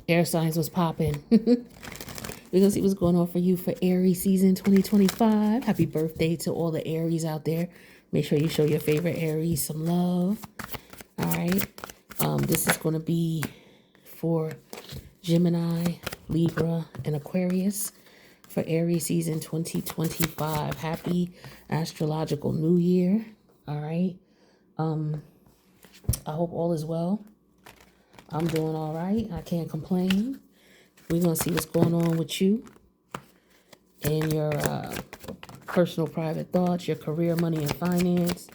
Air signs was popping. We're going to see what's going on for you for Aries season 2025. Happy birthday to all the Aries out there. Make sure you show your favorite Aries some love. All right. This is going to be for Gemini, Libra, and Aquarius for Aries season 2025. Happy astrological new year. All right. I hope all is well. I'm doing all right. I can't complain. We're going to see what's going on with you and your personal private thoughts, your career, money, and finance,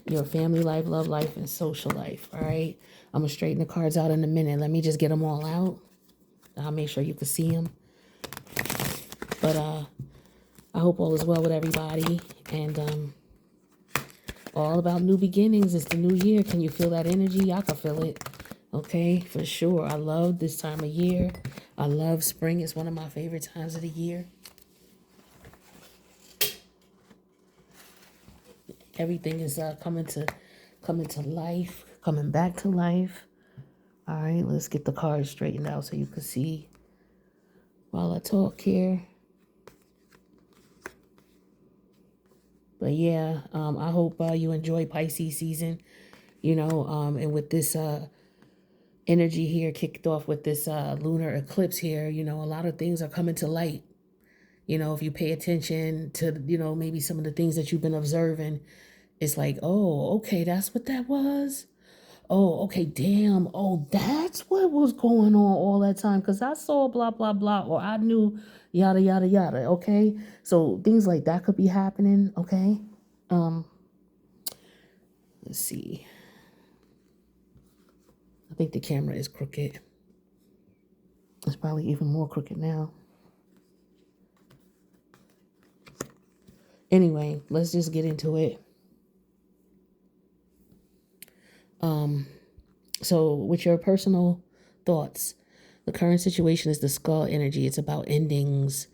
your family life, love life, and social life. All right. I'm going to straighten the cards out in a minute. Let me just get them all out. I'll make sure you can see them. But I hope all is well with everybody. And all about new beginnings. It's the new year. Can you feel that energy? I can feel it. Okay, for sure. I love this time of year. I love spring. It's one of my favorite times of the year. Everything is coming to life, coming back to life. All right, let's get the cards straightened out so you can see while I talk here. But yeah, I hope you enjoy Pisces season, and with this energy here kicked off with this lunar eclipse here, a lot of things are coming to light. If you pay attention to, maybe some of the things that you've been observing, it's like, oh, okay, that's what that was. Oh, okay, damn. Oh, that's what was going on all that time. Because I saw blah, blah, blah, or I knew yada, yada, yada. Okay. So things like that could be happening. Okay. Let's see. I think the camera is crooked. It's probably even more crooked now. Anyway, let's just get into it. So with your personal thoughts, the current situation is the skull energy. It's about endings.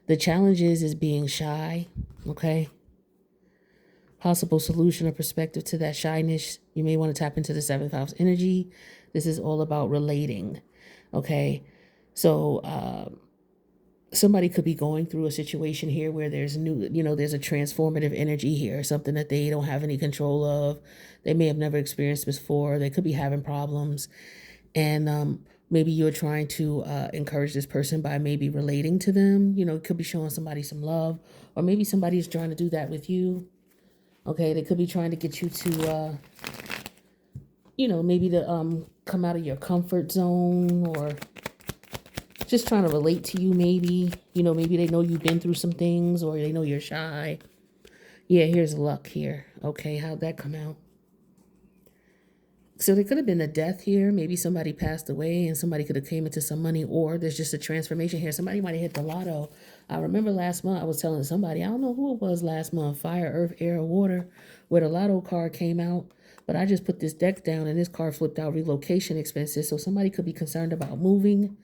The challenge is being shy. Okay. Possible solution or perspective to that shyness. You may want to tap into the seventh house energy. This is all about relating. Okay. So, somebody could be going through a situation here where there's there's a transformative energy here, something that they don't have any control of. They may have never experienced before. They could be having problems. And maybe you're trying to encourage this person by maybe relating to them. It could be showing somebody some love, or maybe somebody's trying to do that with you. Okay, they could be trying to get you to, maybe to come out of your comfort zone, or just trying to relate to you, maybe. Maybe they know you've been through some things, or they know you're shy. Yeah, here's luck here. Okay, how'd that come out? So there could have been a death here. Maybe somebody passed away and somebody could have came into some money, or there's just a transformation here. Somebody might have hit the lotto. I remember last month I was telling somebody, I don't know who it was last month, fire, earth, air, or water, where the lotto card came out. But I just put this deck down and this card flipped out relocation expenses. So somebody could be concerned about moving.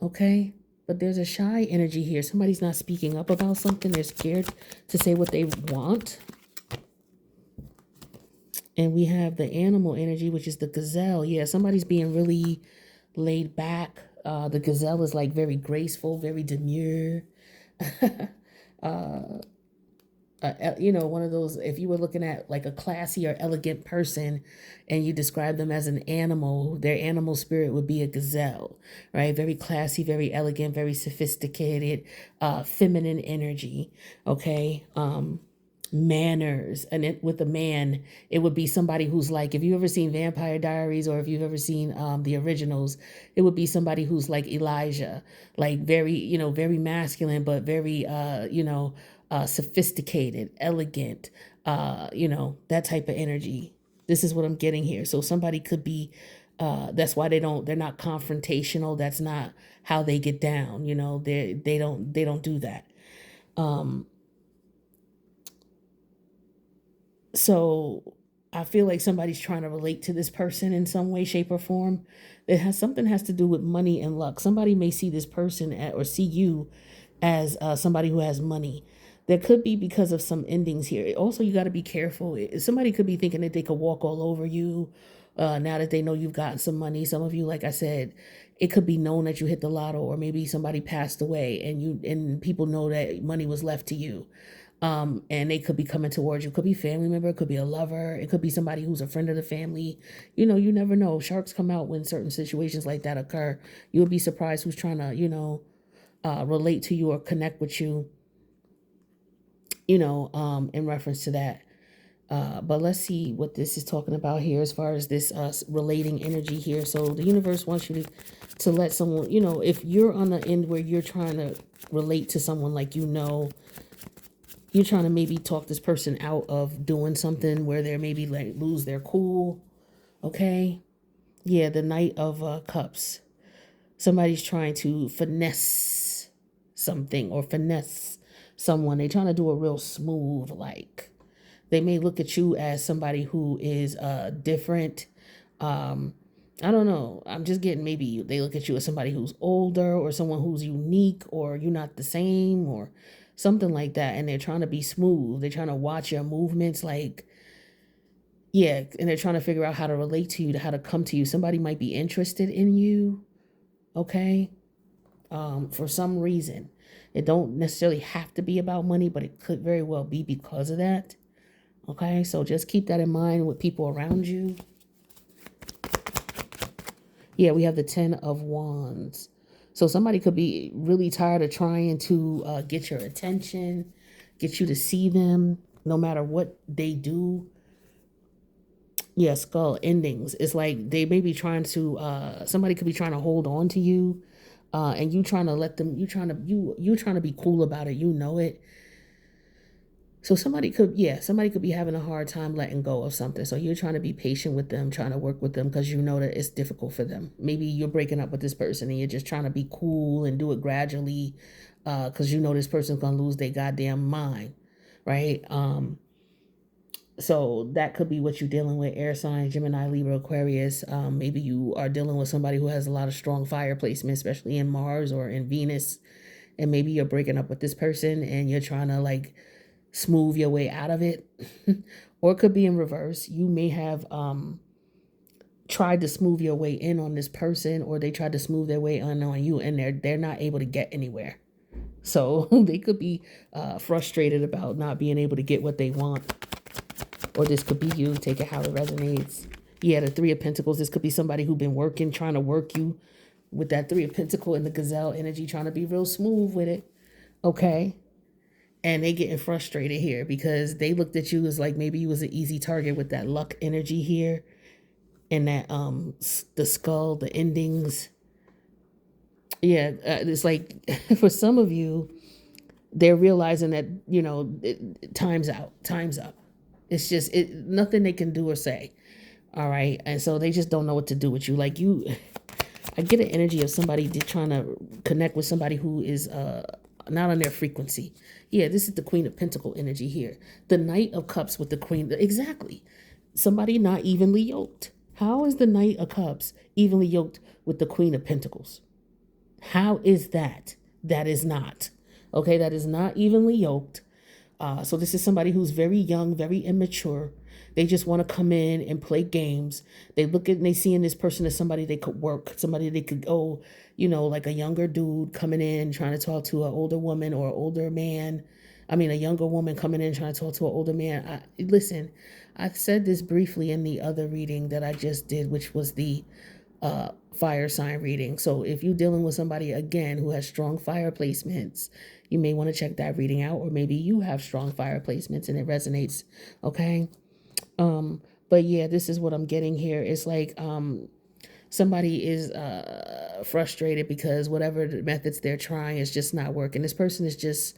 Okay. But there's a shy energy here. Somebody's not speaking up about something. They're scared to say what they want. And we have the animal energy, which is the gazelle. Yeah, somebody's being really laid back. The gazelle is like very graceful, very demure. One of those, if you were looking at like a classy or elegant person and you describe them as an animal, their animal spirit would be a gazelle, right? Very classy, very elegant, very sophisticated, feminine energy. Okay. Manners. And with a man, it would be somebody who's like, if you ever seen Vampire Diaries, or if you've ever seen the originals, it would be somebody who's like Elijah, like very, very masculine, but very, sophisticated, elegant, that type of energy. This is what I'm getting here. So somebody could be, that's why they're not confrontational. That's not how they get down. They don't do that. So I feel like somebody's trying to relate to this person in some way, shape, or form. Something has to do with money and luck. Somebody may see this person or see you as somebody who has money. There could be because of some endings here. Also, you got to be careful. Somebody could be thinking that they could walk all over you. Now that they know you've gotten some money, some of you, like I said, it could be known that you hit the lotto, or maybe somebody passed away and people know that money was left to you. And they could be coming towards you. It could be a family member, it could be a lover, it could be somebody who's a friend of the family. You never know. Sharks come out when certain situations like that occur. You'll be surprised who's trying to, relate to you or connect with you, in reference to that. But let's see what this is talking about here as far as this relating energy here. So the universe wants you to let someone, if you're on the end where you're trying to relate to someone, like, you're trying to maybe talk this person out of doing something where they're maybe like lose their cool. Okay. Yeah, the Knight of Cups. Somebody's trying to finesse something or finesse someone. They're trying to do a real smooth, like, they may look at you as somebody who is different. I don't know. I'm just getting, maybe they look at you as somebody who's older or someone who's unique, or you're not the same, or something like that. And they're trying to be smooth. They're trying to watch your movements, like, yeah, and they're trying to figure out how to relate to you, to how to come to you. Somebody might be interested in you, okay? For some reason. It don't necessarily have to be about money, but it could very well be because of that. Okay, so just keep that in mind with people around you. Yeah, we have the 10 of Wands. So somebody could be really tired of trying to get your attention, get you to see them, no matter what they do. Yeah, skull endings. It's like they may be trying to, somebody could be trying to hold on to you, and you trying to let them, you trying to be cool about it. You know it. So somebody could be having a hard time letting go of something. So you're trying to be patient with them, trying to work with them because you know that it's difficult for them. Maybe you're breaking up with this person and you're just trying to be cool and do it gradually, because you know this person's going to lose their goddamn mind, right? So that could be what you're dealing with, air signs, Gemini, Libra, Aquarius. Maybe you are dealing with somebody who has a lot of strong fire placement, especially in Mars or in Venus. And maybe you're breaking up with this person and you're trying to, like, smooth your way out of it. Or it could be in reverse. You may have tried to smooth your way in on this person, or they tried to smooth their way on you, and they're not able to get anywhere. So they could be frustrated about not being able to get what they want. Or this could be you. Take it how it resonates. Yeah, the Three of Pentacles. This could be somebody who's been working, trying to work you with that Three of Pentacles and the gazelle energy, trying to be real smooth with it. Okay. And they getting frustrated here because they looked at you as like maybe you was an easy target with that luck energy here, and that the skull, the endings. Yeah, it's like for some of you, they're realizing that time's out, time's up. It's just nothing they can do or say. All right, and so they just don't know what to do with you. Like you, I get an energy of somebody trying to connect with somebody who is not on their frequency. Yeah, this is the Queen of Pentacle energy here. The Knight of Cups with the Queen. Exactly. Somebody not evenly yoked. How is the Knight of Cups evenly yoked with the Queen of Pentacles? How is that? That is not. Okay, that is not evenly yoked. So this is somebody who's very young, very immature. They just want to come in and play games. They look at and they see in this person as somebody they could work, somebody they could go, like a younger dude coming in trying to talk to an older woman or an older man. I mean, a younger woman coming in trying to talk to an older man. Listen, I said this briefly in the other reading that I just did, which was the fire sign reading. So if you're dealing with somebody, again, who has strong fire placements, you may want to check that reading out, or maybe you have strong fire placements and it resonates. Okay. But yeah, this is what I'm getting here. It's like somebody is frustrated because whatever the methods they're trying is just not working. This person is just,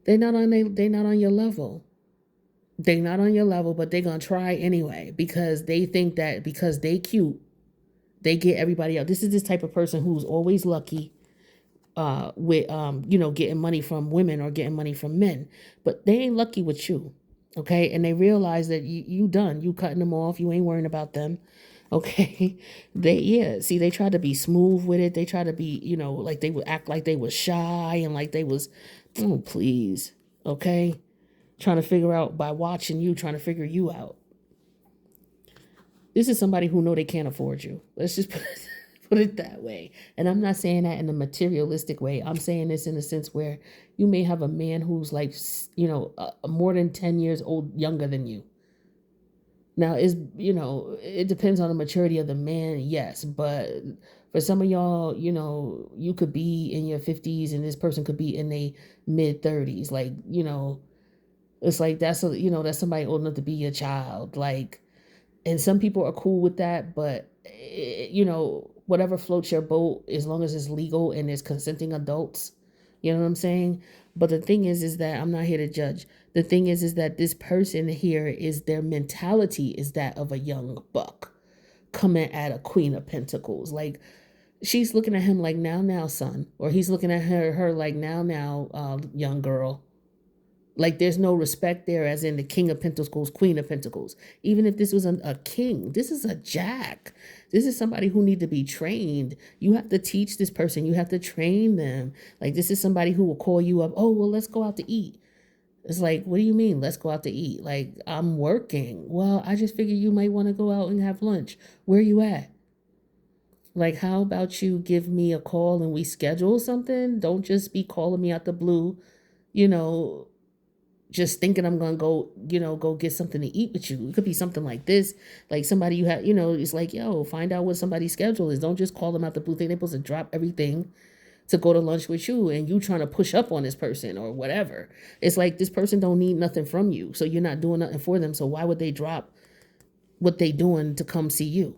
they're not on your level. They're not on your level, but they're gonna try anyway because they think that because they cute, they get everybody else. This is this type of person who's always lucky with getting money from women or getting money from men, but they ain't lucky with you. Okay, and they realize that you done, you cutting them off, you ain't worrying about them. Okay, they try to be smooth with it. They try to be, like they would act like they was shy and like they was, oh please, okay, trying to figure out by watching you, trying to figure you out. This is somebody who know they can't afford you. Let's just put it that way. And I'm not saying that in a materialistic way. I'm saying this in a sense where you may have a man who's like, more than 10 years old, younger than you. Now, it depends on the maturity of the man, yes. But for some of y'all, you could be in your 50s and this person could be in their mid 30s. Like, it's like that's somebody old enough to be your child. Like, and some people are cool with that, but whatever floats your boat, as long as it's legal and there's consenting adults, you know what I'm saying? But the thing is that I'm not here to judge. The thing is that this person here, is their mentality is that of a young buck coming at a queen of pentacles. Like, she's looking at him like, now, son, or he's looking at her like, now, young girl. Like, there's no respect there, as in the king of pentacles, queen of pentacles. Even if this was a king, this is a jack. This is somebody who need to be trained. You have to teach this person. You have to train them. Like, this is somebody who will call you up. Oh, well, let's go out to eat. It's like, what do you mean, let's go out to eat? Like, I'm working. Well, I just figured you might want to go out and have lunch. Where are you at? Like, how about you give me a call and we schedule something? Don't just be calling me out the blue, just thinking I'm gonna go get something to eat with you. It could be something like this, like somebody you have, it's like, yo, find out what somebody's schedule is. Don't just call them out the blue. They're supposed to drop everything to go to lunch with you, and you trying to push up on this person or whatever. It's like, this person don't need nothing from you, so you're not doing nothing for them. So why would they drop what they doing to come see you?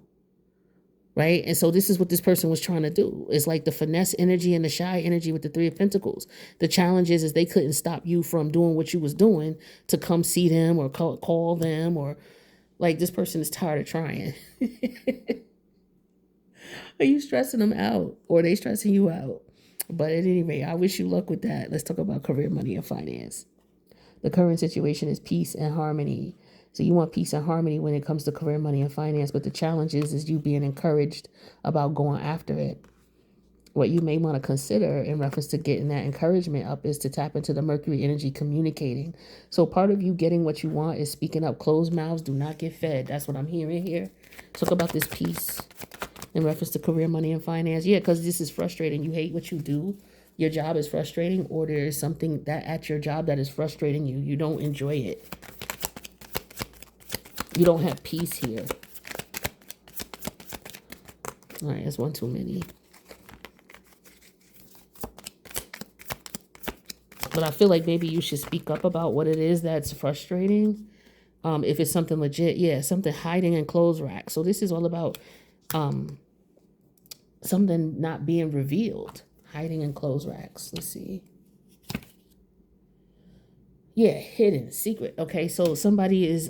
Right? And so this is what this person was trying to do. It's like the finesse energy and the shy energy with the Three of Pentacles. The challenge is they couldn't stop you from doing what you was doing to come see them or call them, or like, this person is tired of trying. Are you stressing them out, or are they stressing you out? But at any rate, I wish you luck with that. Let's talk about career, money, and finance. The current situation is peace and harmony. So you want peace and harmony when it comes to career, money, and finance. But the challenge is you being encouraged about going after it. What you may want to consider in reference to getting that encouragement up is to tap into the Mercury energy, communicating. So part of you getting what you want is speaking up. Closed mouths do not get fed. That's what I'm hearing here. Talk about this peace in reference to career, money, and finance. Yeah, because this is frustrating. You hate what you do. Your job is frustrating, or there is something that at your job that is frustrating you. You don't enjoy it. You don't have peace here. All right, that's one too many. But I feel like maybe you should speak up about what it is that's frustrating. If it's something legit, yeah, something hiding in clothes racks. So this is all about something not being revealed, hiding in clothes racks. Let's see. Yeah, hidden, secret. Okay, so somebody is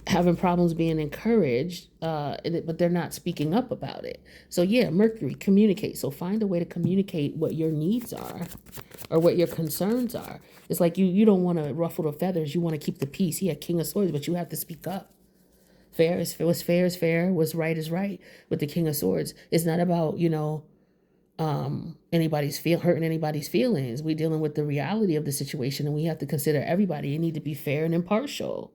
having problems being encouraged, but they're not speaking up about it. So yeah, Mercury, communicate. So find a way to communicate what your needs are or what your concerns are. It's like you don't want to ruffle the feathers. You want to keep the peace. Yeah, King of Swords, but you have to speak up. What's fair is fair. What's right is right with the King of Swords. It's not about, hurting anybody's feelings. We're dealing with the reality of the situation, and we have to consider everybody. You need to be fair and impartial.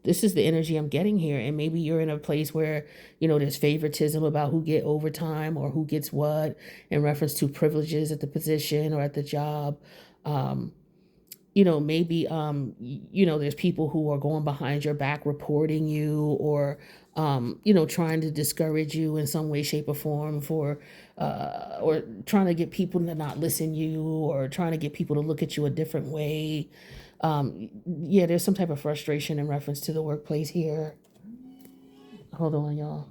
This is the energy I'm getting here. And maybe you're in a place where, there's favoritism about who get overtime or who gets what in reference to privileges at the position or at the job. Maybe, there's people who are going behind your back reporting you, or, trying to discourage you in some way, shape, or form or trying to get people to not listen to you, or trying to get people to look at you a different way. Yeah, there's some type of frustration in reference to the workplace here. Hold on, y'all.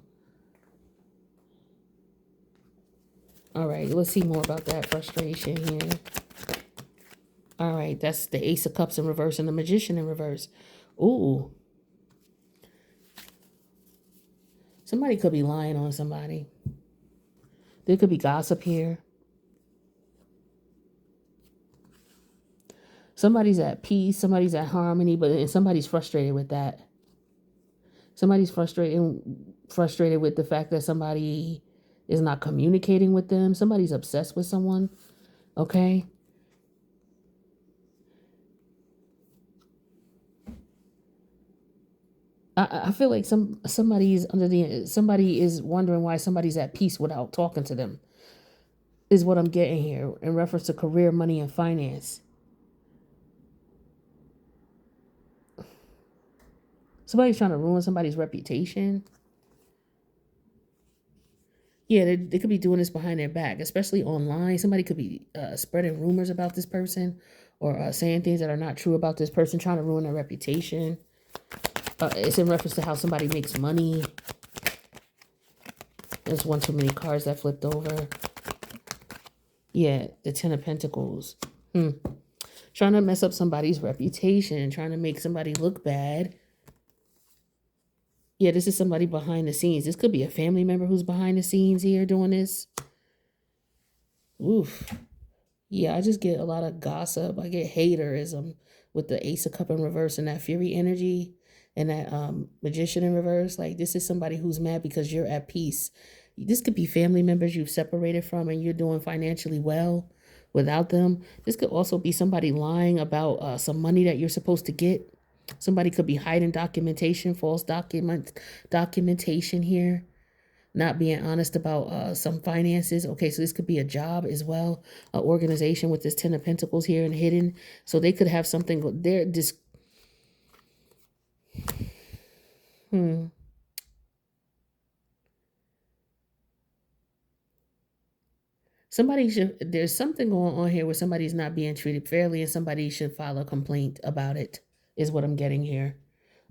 All right, let's see more about that frustration here. All right, that's the Ace of Cups in reverse and the Magician in reverse. Ooh. Somebody could be lying on somebody. There could be gossip here. Somebody's at peace, somebody's at harmony, but somebody's frustrated with that. Somebody's frustrated with the fact that somebody is not communicating with them. Somebody's obsessed with someone, okay? I feel like somebody is wondering why somebody's at peace without talking to them, is what I'm getting here in reference to career, money, and finance. Somebody's trying to ruin somebody's reputation. Yeah, they could be doing this behind their back, especially online. Somebody could be spreading rumors about this person, or saying things that are not true about this person, trying to ruin their reputation. It's in reference to how somebody makes money. There's one too many cards that flipped over. Yeah, the Ten of Pentacles. Trying to mess up somebody's reputation, trying to make somebody look bad. Yeah, this is somebody behind the scenes. This could be a family member who's behind the scenes here doing this. Oof. Yeah, I just get a lot of gossip. I get haterism with the Ace of Cup in reverse and that Fury energy and that Magician in reverse. Like, this is somebody who's mad because you're at peace. This could be family members you've separated from and you're doing financially well without them. This could also be somebody lying about some money that you're supposed to get. Somebody could be hiding documentation, false documentation here, not being honest about some finances. Okay, so this could be a job as well, an organization with this Ten of Pentacles here and hidden. So they could have something there. This, somebody should. There's something going on here where somebody's not being treated fairly, and somebody should file a complaint about it. Is what I'm getting here.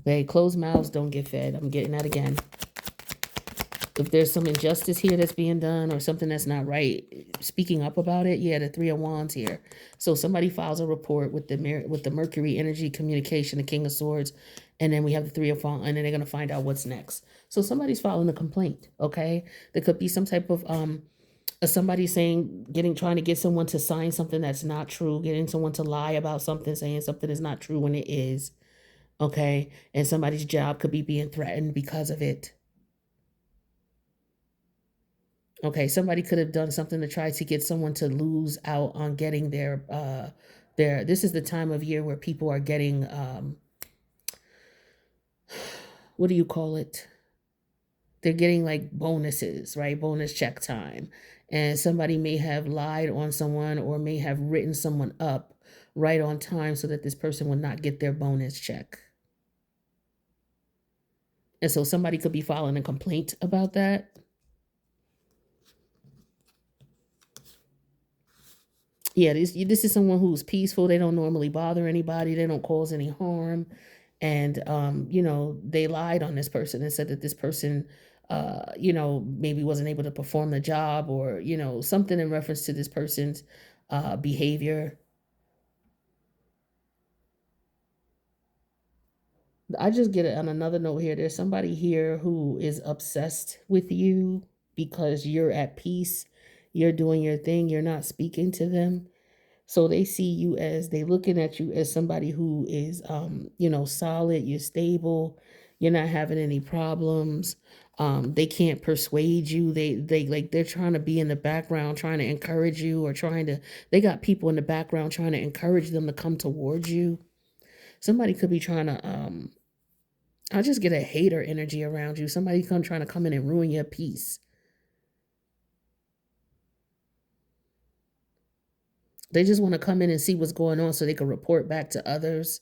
They closed mouths don't get fed. I'm getting that again. If there's some injustice here that's being done or something that's not right, speaking up about it. Yeah, the Three of Wands here. So somebody files a report with the Mercury energy, communication, the King of Swords, and then we have the Three of Wands, and then they're gonna find out what's next. So somebody's filing a complaint. Okay, there could be some type of somebody saying, trying to get someone to sign something that's not true, getting someone to lie about something, saying something is not true when it is. Okay, and somebody's job could be being threatened because of it. Okay, somebody could have done something to try to get someone to lose out on getting their this is the time of year where people are getting what do you call it? They're getting like bonuses, right? Bonus check time. And somebody may have lied on someone or may have written someone up right on time so that this person would not get their bonus check. And so somebody could be filing a complaint about that. Yeah, this is someone who's peaceful. They don't normally bother anybody. They don't cause any harm, and they lied on this person and said that this person, maybe wasn't able to perform the job, or something in reference to this person's behavior. I just get it on another note here. There's somebody here who is obsessed with you because you're at peace. You're doing your thing. You're not speaking to them. So they see you as they looking at you as somebody who is solid, you're stable, you're not having any problems. They can't persuade you. They like they're trying to be in the background, trying to encourage you, or they got people in the background trying to encourage them to come towards you. Somebody could be trying to I just get a hater energy around you. Somebody trying to come in and ruin your peace. They just want to come in and see what's going on so they can report back to others.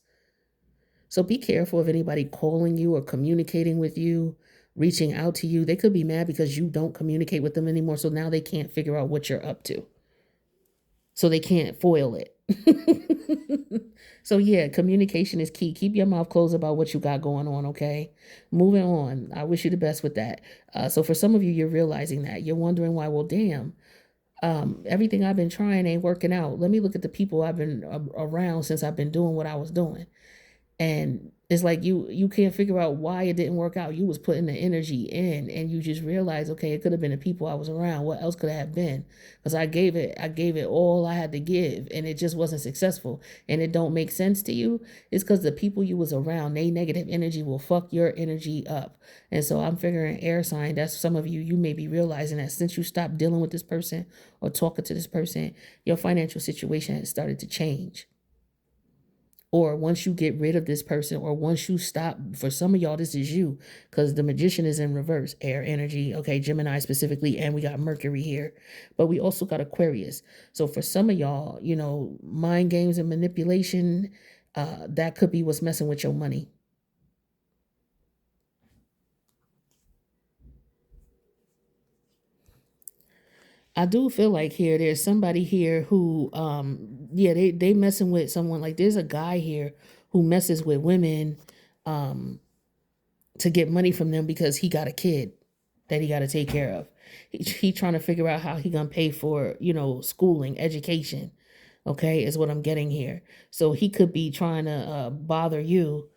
So be careful of anybody calling you or communicating with you, reaching out to you. They could be mad because you don't communicate with them anymore. So now they can't figure out what you're up to. So they can't foil it. So yeah, communication is key. Keep your mouth closed about what you got going on, okay? Moving on. I wish you the best with that. So for some of you, you're realizing that. You're wondering why, well, damn, everything I've been trying ain't working out. Let me look at the people I've been around since I've been doing what I was doing. And it's like you can't figure out why it didn't work out. You was putting the energy in, and you just realize, okay, it could have been the people I was around. What else could it have been? Because I gave it all I had to give, and it just wasn't successful. And it don't make sense to you. It's because the people you was around, they negative energy will fuck your energy up. And so I'm figuring air sign. That's some of you. You may be realizing that since you stopped dealing with this person or talking to this person, your financial situation has started to change. Or once you get rid of this person, or once you stop, for some of y'all, this is you, because the magician is in reverse, air energy, okay, Gemini specifically, and we got Mercury here, but we also got Aquarius. So for some of y'all, mind games and manipulation, that could be what's messing with your money. I do feel like here there's somebody here who yeah, they messing with someone. Like there's a guy here who messes with women um to get money from them because he got a kid that he got to take care of. He trying to figure out how he gonna pay for schooling, education. Okay, is what I'm getting here. So he could be trying to bother you.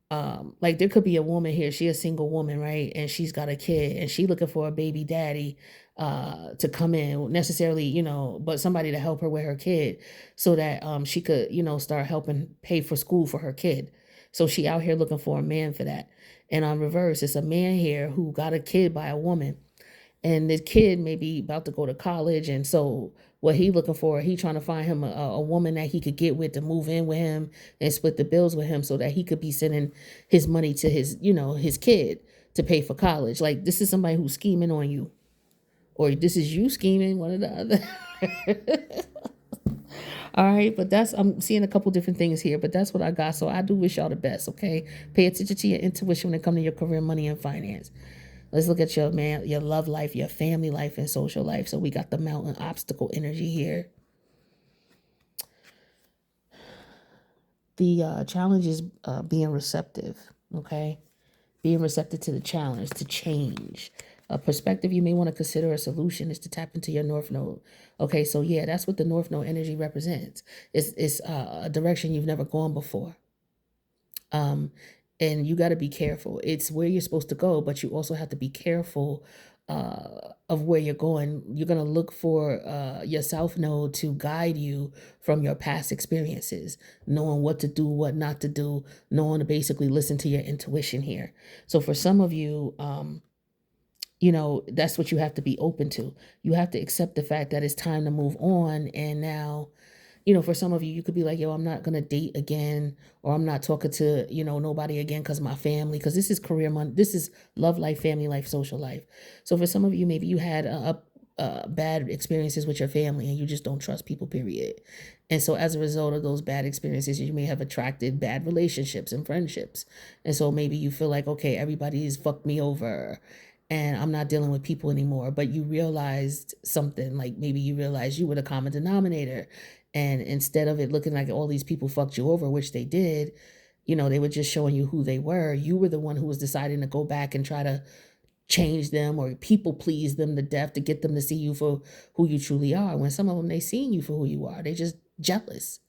Like there could be a woman here, she a single woman, right, and she's got a kid and she looking for a baby daddy to come in, necessarily, but somebody to help her with her kid, so that she could start helping pay for school for her kid. So she out here looking for a man for that. And on reverse, it's a man here who got a kid by a woman, and the kid may be about to go to college, and so what he looking for, he trying to find him a woman that he could get with to move in with him and split the bills with him, so that he could be sending his money to his kid to pay for college. Like this is somebody who's scheming on you, or this is you scheming, one or the other. All right, but I'm seeing a couple different things here, but that's what I got. So I do wish y'all the best. Okay, pay attention to your intuition when it comes to your career, money, and finance. Let's look at your love life, your family life, and social life. So we got the mountain obstacle energy here. The challenge is being receptive, okay? Being receptive to the challenge, to change. A perspective you may want to consider a solution is to tap into your North Node. Okay, so yeah, that's what the North Node energy represents. It's a direction you've never gone before. Um, and you got to be careful. It's where you're supposed to go, but you also have to be careful of where you're going. You're going to look for your South Node to guide you from your past experiences, knowing what to do, what not to do, knowing to basically listen to your intuition here. So for some of you, that's what you have to be open to. You have to accept the fact that it's time to move on. And now, for some of you, you could be like, yo, I'm not going to date again, or I'm not talking to, nobody again because my family, because this is career money. This is love life, family life, social life. So for some of you, maybe you had bad experiences with your family and you just don't trust people, period. And so as a result of those bad experiences, you may have attracted bad relationships and friendships. And so maybe you feel like, okay, everybody's fucked me over and I'm not dealing with people anymore. But you realized something, like maybe you realized you were the common denominator. And instead of it looking like all these people fucked you over, which they did, they were just showing you who they were. You were the one who was deciding to go back and try to change them or people please them to death to get them to see you for who you truly are. When some of them, they seen you for who you are. They just jealous.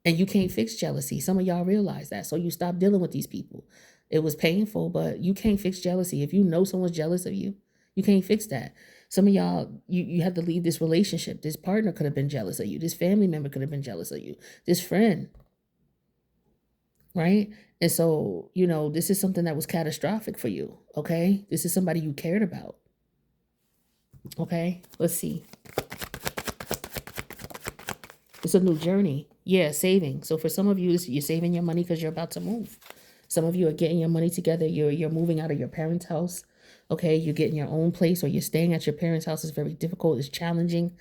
And you can't fix jealousy. Some of y'all realize that. So you stop dealing with these people. It was painful, but you can't fix jealousy. If you know someone's jealous of you, you can't fix that. Some of y'all, you have to leave this relationship. This partner could have been jealous of you. This family member could have been jealous of you. This friend, right? And so, this is something that was catastrophic for you, okay? This is somebody you cared about, okay? Let's see. It's a new journey. Yeah, saving. So for some of you, you're saving your money because you're about to move. Some of you are getting your money together. You're moving out of your parents' house. Okay, you're getting your own place, or you're staying at your parents' house. Is very difficult. It's challenging.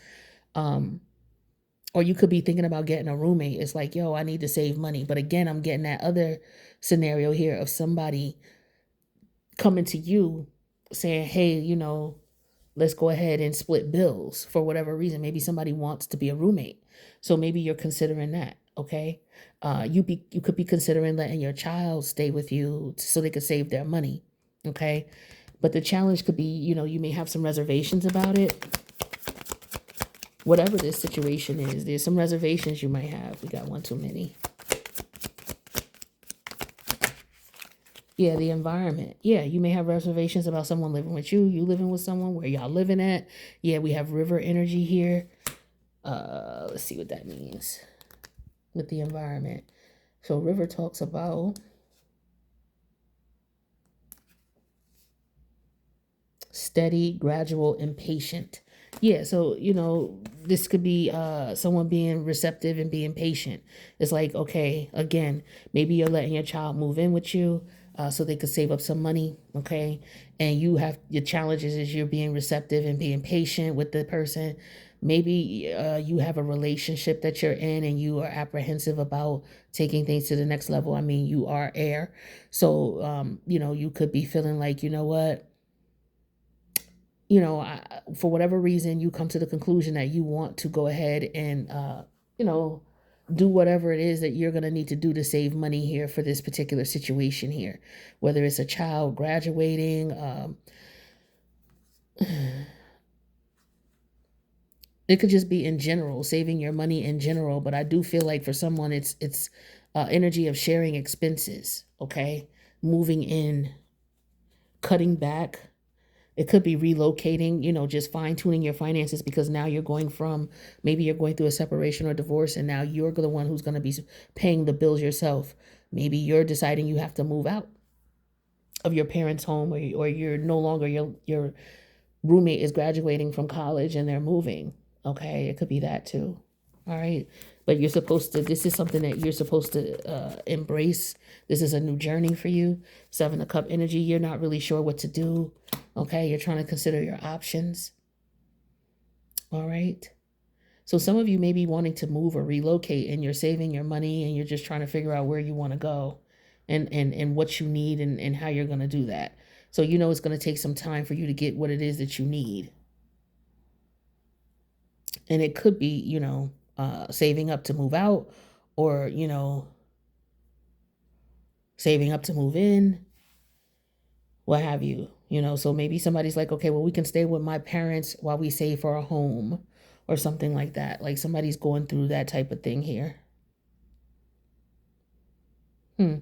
Or you could be thinking about getting a roommate. It's like, yo, I need to save money. But again, I'm getting that other scenario here of somebody coming to you saying, hey, let's go ahead and split bills for whatever reason. Maybe somebody wants to be a roommate. So maybe you're considering that. Okay. You could be considering letting your child stay with you so they could save their money. Okay. But the challenge could be, you may have some reservations about it. Whatever this situation is, there's some reservations you might have. We got one too many. Yeah, the environment. Yeah, you may have reservations about someone living with you, you living with someone, where y'all living at. Yeah, we have river energy here. Let's see what that means with the environment. So river talks about steady, gradual, and patient. Yeah, so this could be someone being receptive and being patient. It's like, okay, again, maybe you're letting your child move in with you so they could save up some money, okay? And you have your challenges is you're being receptive and being patient with the person. Maybe you have a relationship that you're in and you are apprehensive about taking things to the next level. I mean, you are air. So, you could be feeling like, you know what? For whatever reason, you come to the conclusion that you want to go ahead and, you know, do whatever it is that you're going to need to do to save money here for this particular situation here, whether it's a child graduating. It could just be in general, saving your money in general. But I do feel like for someone, it's energy of sharing expenses. Okay, moving in, cutting back. It could be relocating, just fine tuning your finances because now you're going from maybe you're going through a separation or divorce and now you're the one who's going to be paying the bills yourself. Maybe you're deciding you have to move out of your parents' home or you're no longer your roommate is graduating from college and they're moving. Okay, it could be that too. All right. But this is something that you're supposed to embrace. This is a new journey for you. Seven of Cup energy, you're not really sure what to do. Okay, you're trying to consider your options. All right. So some of you may be wanting to move or relocate and you're saving your money and you're just trying to figure out where you want to go and what you need and how you're going to do that. So it's going to take some time for you to get what it is that you need. And it could be, saving up to move out or, saving up to move in, what have you. So maybe somebody's like, okay, well, we can stay with my parents while we save for a home or something like that. Like somebody's going through that type of thing here. Hmm.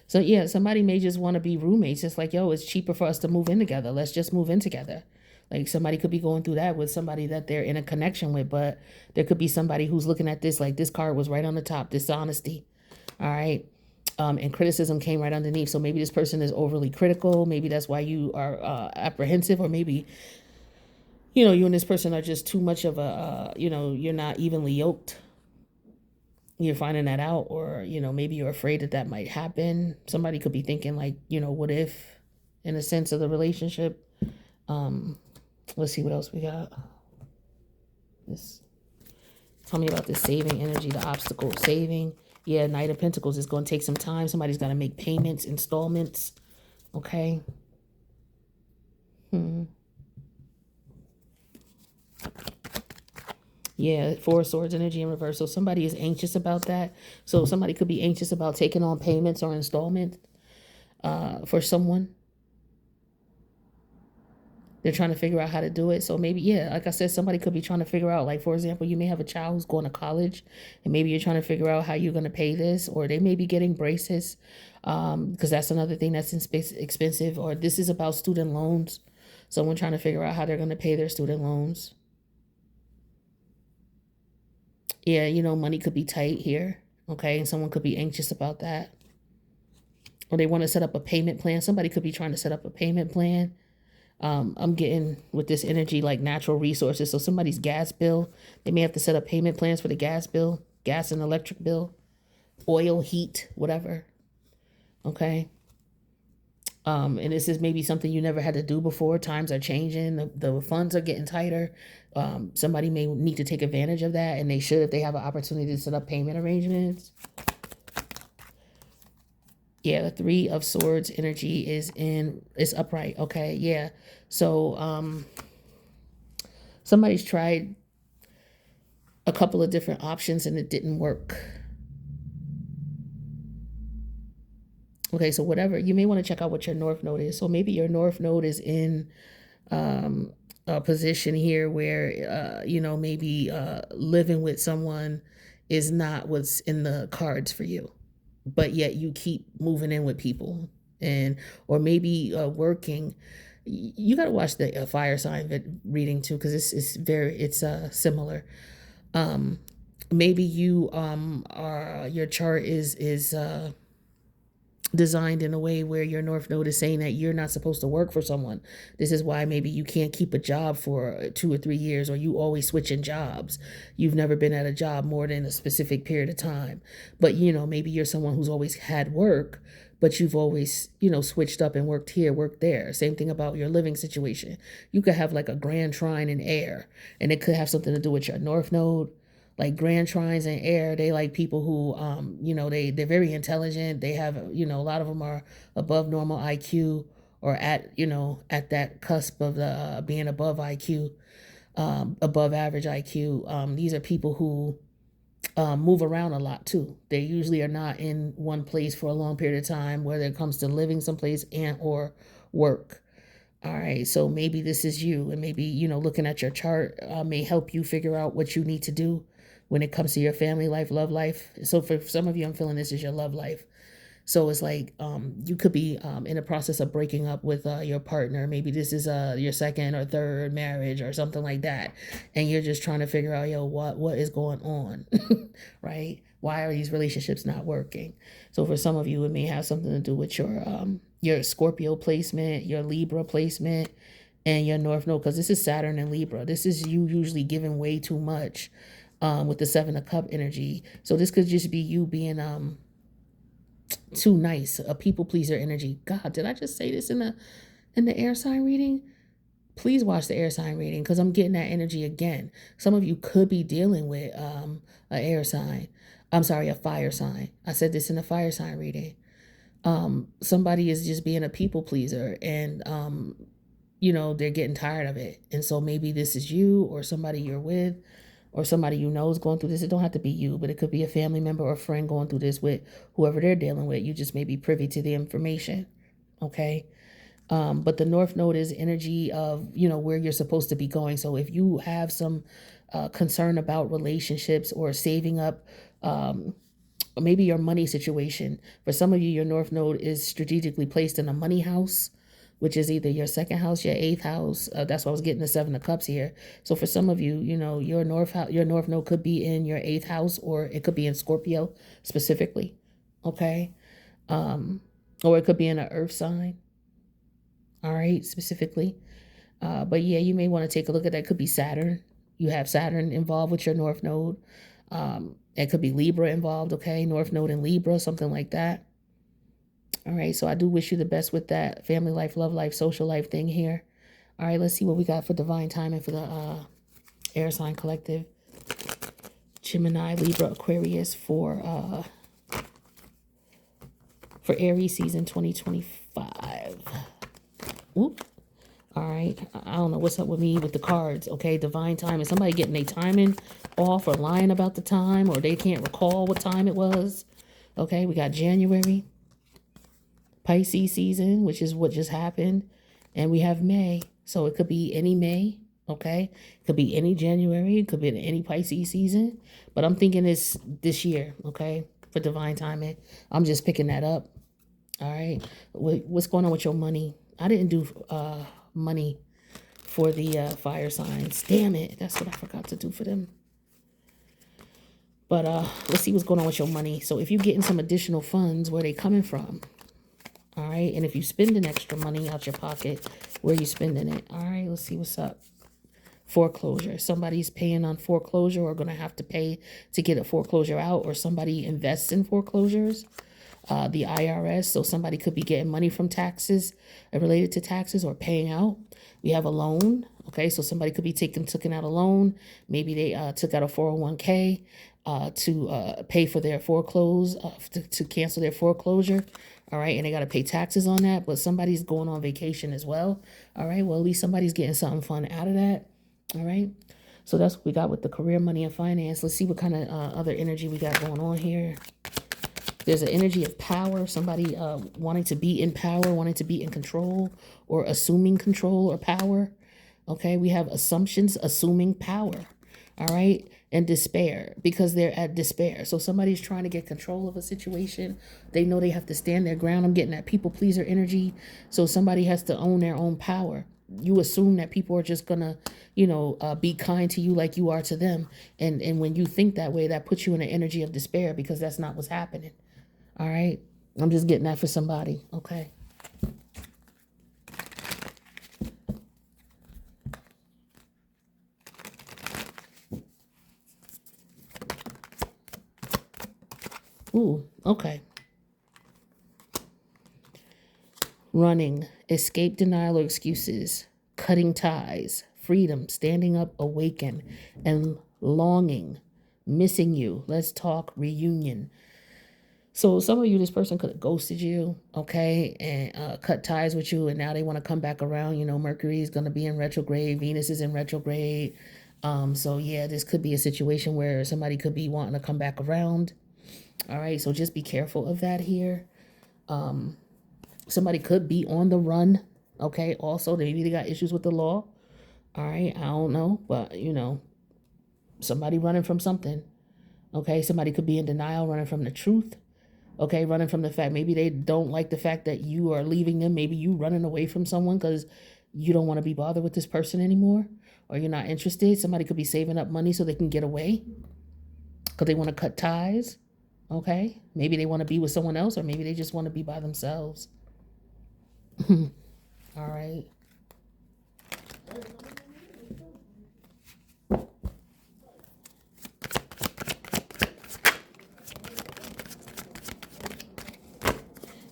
So yeah, somebody may just want to be roommates. It's like, yo, it's cheaper for us to move in together. Let's just move in together. Like somebody could be going through that with somebody that they're in a connection with, but there could be somebody who's looking at this like this card was right on the top, dishonesty. All right. And criticism came right underneath. So maybe this person is overly critical. Maybe that's why you are apprehensive, or maybe, you and this person are just too much of a, you're not evenly yoked. You're finding that out, or, maybe you're afraid that that might happen. Somebody could be thinking like, what if, in a sense of the relationship. Um, let's see what else we got. This, tell me about this saving energy, the obstacle, saving. Yeah, Knight of Pentacles is going to take some time. Somebody's got to make payments, installments. Okay. Yeah, Four of Swords energy in reverse. So somebody is anxious about that. So somebody could be anxious about taking on payments or installments for someone. They're trying to figure out how to do it. So maybe, yeah, like I said, somebody could be trying to figure out, like, for example, you may have a child who's going to college and maybe you're trying to figure out how you're going to pay this, or they may be getting braces because that's another thing that's expensive, or this is about student loans. Someone trying to figure out how they're going to pay their student loans. Yeah, money could be tight here. Okay. And someone could be anxious about that. Or they want to set up a payment plan. Somebody could be trying to set up a payment plan. I'm getting with this energy like natural resources. So somebody's gas bill, they may have to set up payment plans for the gas bill, gas and electric bill, oil, heat, whatever. Okay. And this is maybe something you never had to do before. Times are changing. The funds are getting tighter. Somebody may need to take advantage of that, and they should if they have an opportunity to set up payment arrangements. Yeah, the Three of Swords energy is upright. Okay, yeah. So somebody's tried a couple of different options and it didn't work. Okay, so whatever, you may want to check out what your North Node is. So maybe your North Node is in a position here where, maybe living with someone is not what's in the cards for you, but yet you keep moving in with people, and or maybe working. You got to watch the fire sign reading too, because it's similar. Maybe you are your chart is designed in a way where your North Node is saying that you're not supposed to work for someone. This is why maybe you can't keep a job for 2 or 3 years, or you always switching jobs. You've never been at a job more than a specific period of time. But, maybe you're someone who's always had work, but you've always, switched up and worked here, worked there. Same thing about your living situation. You could have like a grand trine in air, and it could have something to do with your North Node. Like grand trines in air, they like people who they're very intelligent. They have, a lot of them are above normal IQ, or at that cusp of the being above IQ, above average IQ. These are people who move around a lot too. They usually are not in one place for a long period of time, whether it comes to living someplace and or work. All right, so maybe this is you, and maybe, looking at your chart may help you figure out what you need to do when it comes to your family life, love life. So for some of you, I'm feeling this is your love life. So it's like you could be in the process of breaking up with your partner. Maybe this is your second or third marriage or something like that. And you're just trying to figure out, what is going on, right? Why are these relationships not working? So for some of you, it may have something to do with your Scorpio placement, your Libra placement, and your North Node, because this is Saturn and Libra. This is you usually giving way too much with the Seven of Cup energy. So this could just be you being too nice, a people pleaser energy. God, did I just say this in the air sign reading? Please watch the air sign reading, because I'm getting that energy again. Some of you could be dealing with a air sign. I'm sorry, a fire sign. I said this in the fire sign reading. Somebody is just being a people pleaser, and they're getting tired of it. And so maybe this is you or somebody you're with, or somebody you know is going through this. It don't have to be you, but it could be a family member or a friend going through this with whoever they're dealing with. You just may be privy to the information. Okay. But the North Node is energy of, where you're supposed to be going. So if you have some concern about relationships or saving up, or maybe your money situation, for some of you, your North Node is strategically placed in a money house, which is either your second house, your eighth house. That's why I was getting the Seven of Cups here. So for some of you, your North Node could be in your eighth house, or it could be in Scorpio specifically. Okay. Or it could be in an earth sign. All right, specifically. But yeah, you may want to take a look at that. It could be Saturn. You have Saturn involved with your North Node. It could be Libra involved, okay? North Node and Libra, something like that. All right, so I do wish you the best with that family life, love life, social life thing here. All right, let's see what we got for divine timing for the air sign collective. Gemini, Libra, Aquarius for Aries season 2025. Whoop. All right, I don't know what's up with me with the cards, okay? Divine time. Is somebody getting their timing off or lying about the time, or they can't recall what time it was? Okay, we got January, Pisces season, which is what just happened, and we have May. So it could be any May, okay? It could be any January, it could be any Pisces season, but I'm thinking it's this year, okay, for divine timing. I'm just picking that up. All right, what's going on with your money? I didn't do money for the fire signs. Damn it, that's what I forgot to do for them. But let's see what's going on with your money. So if you're getting some additional funds, where they coming from? All right, and if you spending extra money out your pocket, where you spending it? All right, let's see what's up. Foreclosure. Somebody's paying on foreclosure, or going to have to pay to get a foreclosure out, or somebody invests in foreclosures. The IRS, so somebody could be getting money from taxes, related to taxes, or paying out. We have a loan, okay, so somebody could be taking out a loan. Maybe they took out a 401k to pay for their foreclose, to cancel their foreclosure. All right, and they got to pay taxes on that, but somebody's going on vacation as well. All right, well, at least somebody's getting something fun out of that. All right, so that's what we got with the career, money, and finance. Let's see what kind of other energy we got going on here. There's an energy of power, somebody wanting to be in power, wanting to be in control, or assuming control or power. Okay, we have assumptions, assuming power. All right, and despair, because they're at despair. So somebody's trying to get control of a situation. They know they have to stand their ground. I'm getting that people pleaser energy. So somebody has to own their own power. You assume that people are just gonna, be kind to you like you are to them. And when you think that way, that puts you in an energy of despair, because that's not what's happening. All right. I'm just getting that for somebody, okay? Ooh, okay. Running, escape, denial, or excuses, cutting ties, freedom, standing up, awaken, and longing, missing you. Let's talk, reunion. So some of you, this person could have ghosted you, okay, and cut ties with you, and now they want to come back around. You know, Mercury is going to be in retrograde, Venus is in retrograde. So yeah, this could be a situation where somebody could be wanting to come back around. All right, so just be careful of that here. Somebody could be on the run, okay. Also, maybe they got issues with the law. All right, I don't know, but you know, somebody running from something. Okay, somebody could be in denial, running from the truth. Okay, running from the fact, maybe they don't like the fact that you are leaving them. Maybe you running away from someone because you don't want to be bothered with this person anymore, or you're not interested. Somebody could be saving up money so they can get away because they want to cut ties. Okay, maybe they want to be with someone else, or maybe they just want to be by themselves. All right.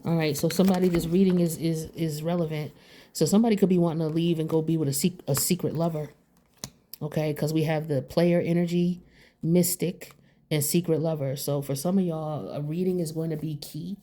All right, so somebody, this reading is relevant. So somebody could be wanting to leave and go be with a secret lover. Okay, because we have the player energy, mystic, and secret lover. So for some of y'all, a reading is going to be key.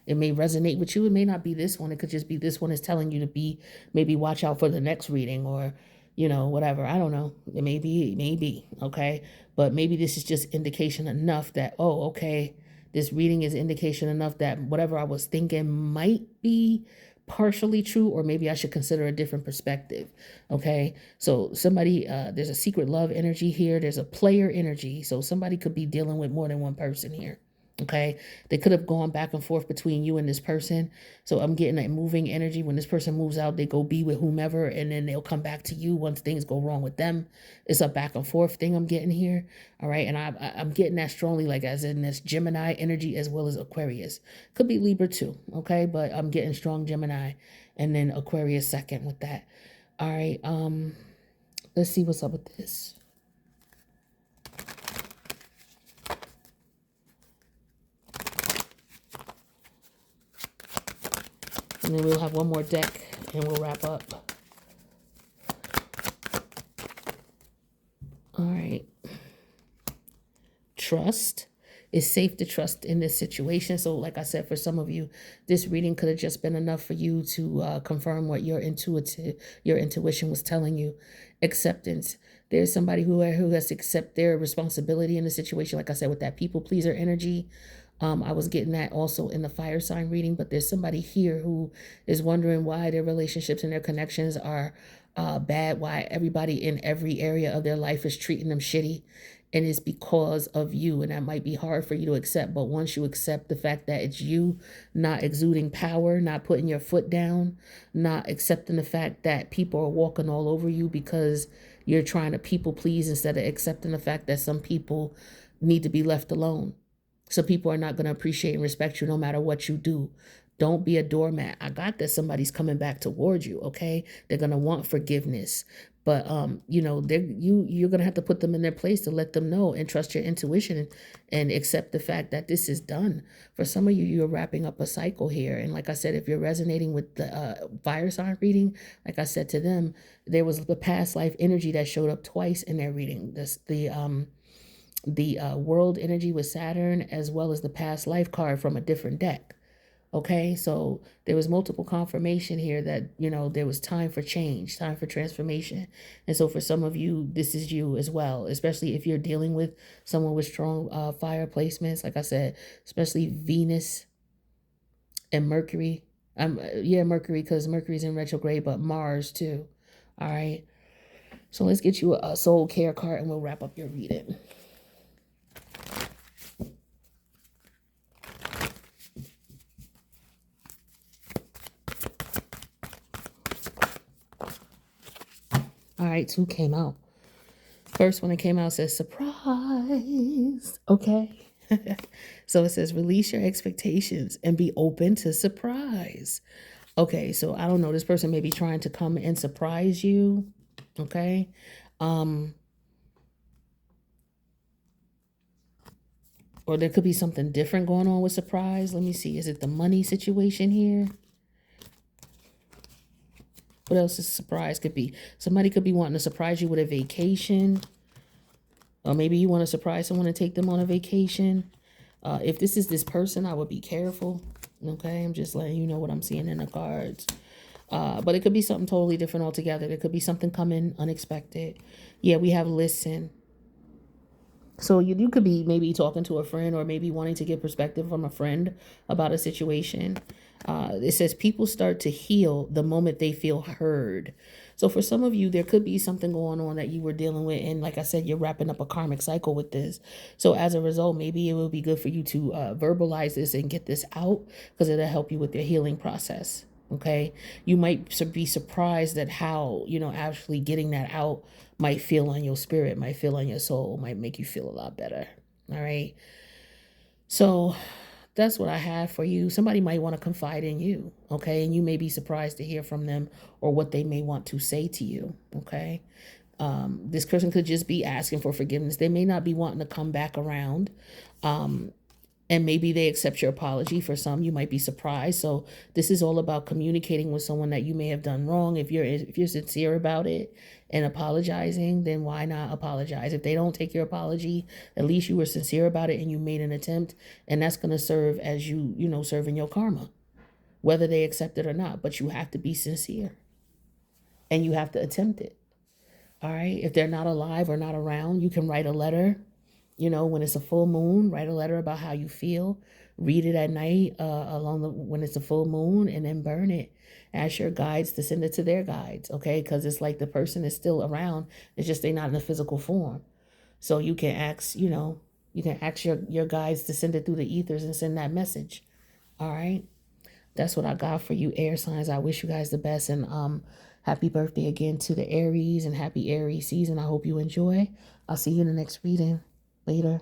It may resonate with you. It may not be this one. It could just be this one is telling you to be, maybe watch out for the next reading, or, you know, whatever. I don't know. It may be, okay? But maybe this is just indication enough that, oh, okay, this reading is indication enough that whatever I was thinking might be partially true, or maybe I should consider a different perspective. Okay, so somebody, there's a secret love energy here, there's a player energy, so somebody could be dealing with more than one person here. Okay, they could have gone back and forth between you and this person. So I'm getting that moving energy. When this person moves out, they go be with whomever, and then they'll come back to you once things go wrong with them. It's a back and forth thing I'm getting here. All right, and I'm getting that strongly, like as in this Gemini energy as well as Aquarius. Could be Libra too. Okay, but I'm getting strong Gemini, and then Aquarius second with that. All right, let's see what's up with this. And then we'll have one more deck and we'll wrap up. All right. Trust. It's safe to trust in this situation. So like I said, for some of you, this reading could have just been enough for you to confirm what your intuition was telling you. Acceptance. There's somebody who has to accept their responsibility in the situation. Like I said, with that people pleaser energy. I was getting that also in the fire sign reading, but there's somebody here who is wondering why their relationships and their connections are bad, why everybody in every area of their life is treating them shitty. And it's because of you. And that might be hard for you to accept. But once you accept the fact that it's you not exuding power, not putting your foot down, not accepting the fact that people are walking all over you because you're trying to people please, instead of accepting the fact that some people need to be left alone. So people are not going to appreciate and respect you no matter what you do. Don't be a doormat. I got that somebody's coming back towards you, okay? They're going to want forgiveness. But you know, you're going to have to put them in their place to let them know, and trust your intuition, and accept the fact that this is done. For some of you, you're wrapping up a cycle here. And like I said, if you're resonating with the fire sign reading, like I said to them, there was the past life energy that showed up twice in their reading. The world energy with Saturn, as well as the past life card from a different deck. Okay, so there was multiple confirmation here that, you know, there was time for change, time for transformation. And so for some of you, this is you as well, especially if you're dealing with someone with strong fire placements. Like I said, especially Venus and Mercury. Yeah, Mercury, because Mercury's in retrograde, but Mars too. All right, so let's get you a soul care card and we'll wrap up your reading. All right, two came out. First one that came out says surprise. Okay. So it says release your expectations and be open to surprise. Okay, so I don't know. This person may be trying to come and surprise you. Okay. Um, or there could be something different going on with surprise. Let me see. Is it the money situation here? What else is surprise could be? Somebody could be wanting to surprise you with a vacation. Or maybe you want to surprise someone and take them on a vacation. If this is this person, I would be careful. Okay, I'm just letting you know what I'm seeing in the cards. But it could be something totally different altogether. There could be something coming unexpected. Yeah, we have listen. So you could be maybe talking to a friend or maybe wanting to get perspective from a friend about a situation. It says people start to heal the moment they feel heard. So for some of you, there could be something going on that you were dealing with. And like I said, you're wrapping up a karmic cycle with this. So as a result, maybe it will be good for you to verbalize this and get this out because it'll help you with your healing process. Okay. You might be surprised at how, actually getting that out might feel on your spirit, might feel on your soul, might make you feel a lot better. All right. So that's what I have for you. Somebody might want to confide in you. Okay. And you may be surprised to hear from them or what they may want to say to you. Okay. This person could just be asking for forgiveness. They may not be wanting to come back around. And maybe they accept your apology. For some, you might be surprised. So this is all about communicating with someone that you may have done wrong. If you're sincere about it and apologizing, then why not apologize? If they don't take your apology, at least you were sincere about it and you made an attempt, and that's going to serve as serving your karma, whether they accept it or not. But you have to be sincere and you have to attempt it. All right. If they're not alive or not around, you can write a letter. When it's a full moon, write a letter about how you feel. Read it at night when it's a full moon, and then burn it. Ask your guides to send it to their guides, okay? Because it's like the person is still around. It's just they're not in a physical form. So you can ask, your guides to send it through the ethers and send that message. All right? That's what I got for you, air signs. I wish you guys the best, and happy birthday again to the Aries, and happy Aries season. I hope you enjoy. I'll see you in the next reading. Later.